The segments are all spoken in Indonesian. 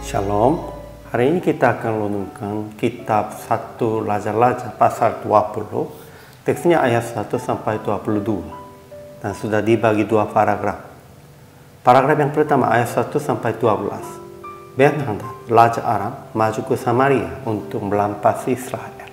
Shalom, hari ini kita akan renungkan kitab 1 Raja-Raja pasal 20, teksnya ayat 1 sampai 22, dan sudah dibagi dua paragraf. Paragraf yang pertama ayat 1 sampai 12. Ben-Hadad, Raja Aram, maju ke Samaria untuk melampaui Israel.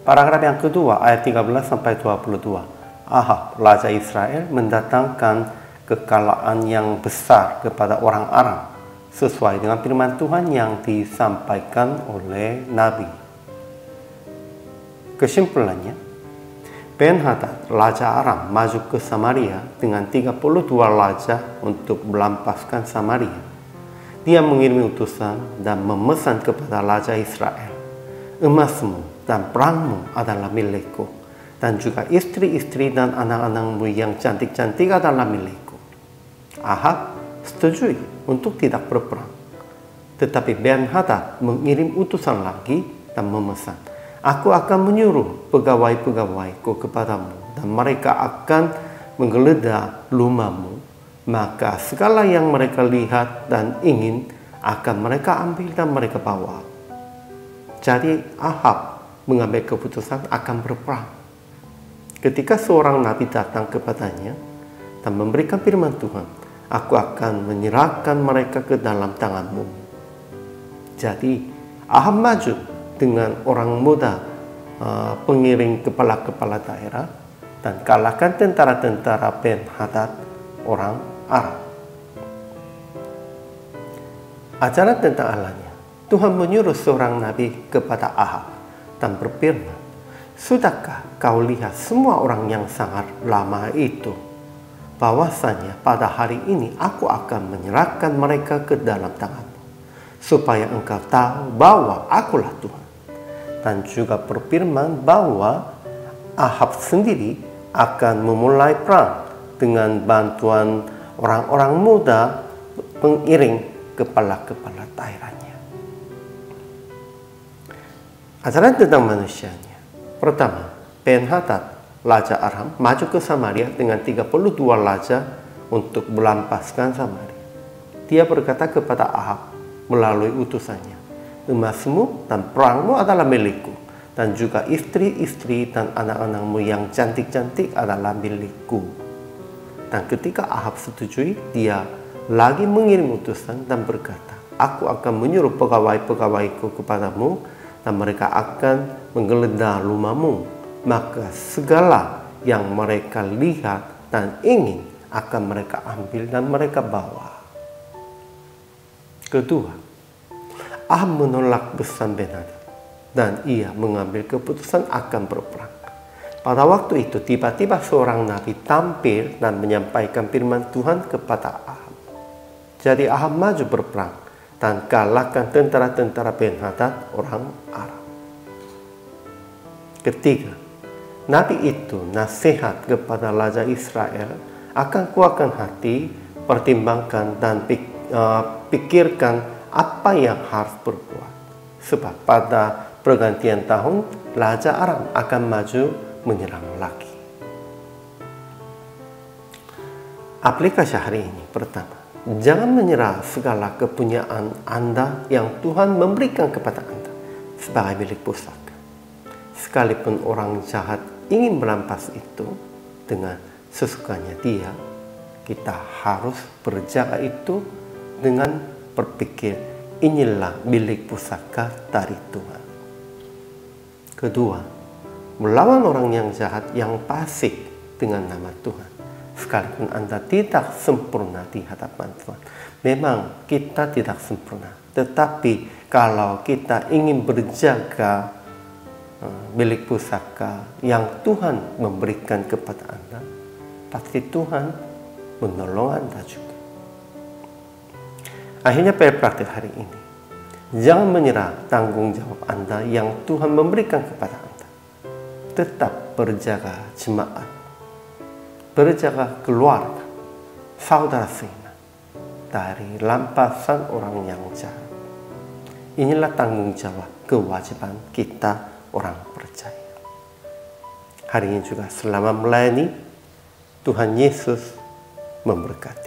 Paragraf yang kedua ayat 13 sampai 22. Ahab, Raja Israel, mendatangkan kekalahan yang besar kepada orang Aram, sesuai dengan firman Tuhan yang disampaikan oleh Nabi. Kesimpulannya, Ben-Hadad, Raja Aram, maju ke Samaria dengan 32 raja untuk melampaskan Samaria. Dia mengirim utusan dan memesan kepada Raja Israel, "Emasmu dan perangmu adalah milikku, dan juga istri-istri dan anak-anakmu yang cantik-cantik adalah milikku." Ahab setujui untuk tidak berperang. Tetapi Ben-Hadad mengirim utusan lagi dan memesan, "Aku akan menyuruh pegawai-pegawaiku kepadamu dan mereka akan menggeledah rumahmu. Maka segala yang mereka lihat dan ingin akan mereka ambil dan mereka bawa." Jadi Ahab mengambil keputusan akan berperang. Ketika seorang nabi datang kepadanya dan memberikan firman Tuhan, "Aku akan menyerahkan mereka ke dalam tanganmu." Jadi Ahab maju dengan orang muda, pengiring kepala-kepala daerah, dan kalahkan tentara-tentara Ben-Hadad, orang Aram. Ajaran tentang Allahnya, Tuhan menyuruh seorang nabi kepada Ahab dan berfirman, "Sudahkah kau lihat semua orang yang sangat lama itu? Bahwasanya pada hari ini aku akan menyerahkan mereka ke dalam tanganmu, supaya engkau tahu bahwa akulah Tuhan." Dan juga berfirman bahwa Ahab sendiri akan memulai perang dengan bantuan orang-orang muda pengiring kepala-kepala daerahnya. Ajaran tentang manusianya. Pertama, Ben-Hadad, Raja Aram, maju ke Samaria dengan 32 raja untuk melampaskan Samaria. Dia berkata kepada Ahab melalui utusannya, "Emasmu dan perangmu adalah milikku, dan juga istri-istri dan anak-anakmu yang cantik-cantik adalah milikku." Dan ketika Ahab setujui, dia lagi mengirim utusan dan berkata, "Aku akan menyuruh pegawai-pegawaiku kepadamu dan mereka akan menggeledah rumahmu. Maka segala yang mereka lihat dan ingin akan mereka ambil dan mereka bawa." Kedua, Ahab menolak pesan Ben-Hadad dan ia mengambil keputusan akan berperang. Pada waktu itu tiba-tiba seorang nabi tampil dan menyampaikan firman Tuhan kepada Ahab. Jadi Ahab maju berperang dan kalahkan tentara-tentara Ben-Hadad, orang Aram. Ketiga, nabi itu nasihat kepada Raja Israel, "Akan kuatkan hati, pertimbangkan dan pikirkan apa yang harus berbuat. Sebab pada pergantian tahun, Raja Aram akan maju menyerang lagi." Aplikasi hari ini. Pertama, jangan menyerah segala kepunyaan Anda yang Tuhan memberikan kepada Anda sebagai milik pusaka. Sekalipun orang jahat ingin merampas itu dengan sesukanya dia, kita harus berjaga itu dengan berpikir, inilah milik pusaka dari Tuhan. Kedua, melawan orang yang jahat yang fasik dengan nama Tuhan. Sekalipun Anda tidak sempurna di hadapan Tuhan. Memang kita tidak sempurna. Tetapi kalau kita ingin berjaga milik pusaka yang Tuhan memberikan kepada Anda, pasti Tuhan menolong Anda juga. Akhirnya praktik hari ini. Jangan menyerah tanggung jawab Anda yang Tuhan memberikan kepada Anda. Tetap berjaga jemaat, berjaga keluarga, saudara seiman dari lampasan orang yang jahat. Inilah tanggung jawab, kewajiban kita orang percaya. Hari ini juga selama melayani, Tuhan Yesus memberkati.